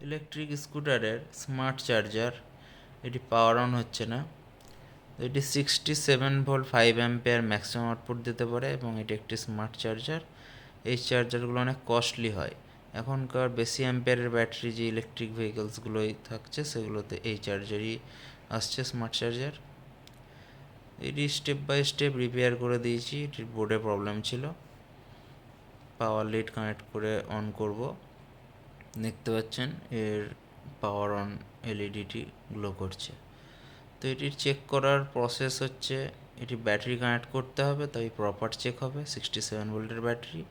Electric স্কুটারের smart charger এটি power on হচ্ছে না। এটি 67 ভোল্ট 5 অ্যাম্পিয়ার ম্যাক্সিমাম আউটপুট দিতে পারে এবং এটি একটি স্মার্ট চার্জার। এই চার্জারগুলো অনেক কস্টলি হয়। এখনকার বেশি অ্যাম্পিয়ারের ব্যাটারি যে ইলেকট্রিক ভেহিকলসগুলোই থাকছে সেগুলোতে এই চার্জারই আসছে, স্মার্ট চার্জার। এটি স্টেপ বাই স্টেপ রিপেয়ার করে দিয়েছি। এটির বোর্ডে প্রবলেম ছিল। পাওয়ার লিড কানেক্ট করে অন করব। দেখতে পাচ্ছেন এর পাওয়ার অন এলইডিটি গ্লো করছে। তো এটির চেক করার প্রসেস হচ্ছে, এটি ব্যাটারি কানেক্ট করতে হবে, তাই প্রপার চেক হবে 67 ভোল্টের ব্যাটারি,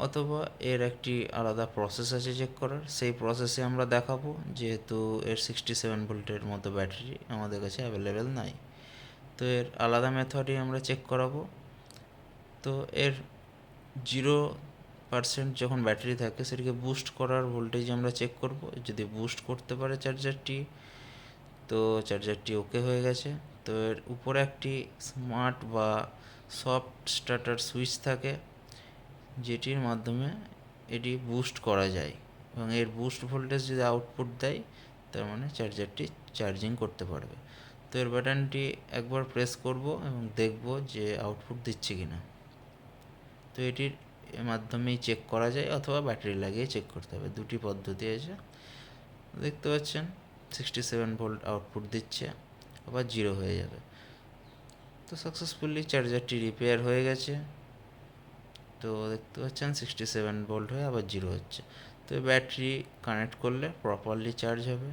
অথবা এর একটি আলাদা প্রসেস আছে চেক করার, সেই প্রসেসে আমরা দেখাবো, যেহেতু এর 67 ভোল্টের মতো ব্যাটারি আমাদের কাছে অ্যাভেলেবেল নাই। তো এর আলাদা মেথডই আমরা চেক করাবো। তো এর 0% যখন ব্যাটারি থাকে সেটিকে বুস্ট করার ভোল্টেজ আমরা চেক করব। যদি বুস্ট করতে পারে চার্জারটি, তো চার্জারটি ওকে হয়ে গেছে। তো এর উপরে একটি স্মার্ট বা সফট স্টার্টার সুইচ থাকে, যেটির মাধ্যমে এটি বুস্ট করা যায়, এবং এর বুস্ট ভোল্টেজ যদি আউটপুট দেয় তার মানে চার্জারটি চার্জিং করতে পারবে। তো এর বাটনটি একবার প্রেস করব এবং দেখব যে আউটপুট দিচ্ছে কিনা। তো এটির মাধ্যমেই চেক করা যায়, অথবা ব্যাটারি লাগিয়ে চেক করতে হবে, দুটি পদ্ধতি আছে। দেখতে পাচ্ছেন 67 ভোল্ট আউটপুট দিচ্ছে, আবার 0 হয়ে যাবে। তো সাকসেসফুলি চার্জারটি রিপেয়ার হয়ে গেছে। তো দেখতে পাচ্ছেন 67 ভোল্ট হয়ে আবার 0 হচ্ছে। তো ব্যাটারি কানেক্ট করলে প্রপারলি চার্জ হবে।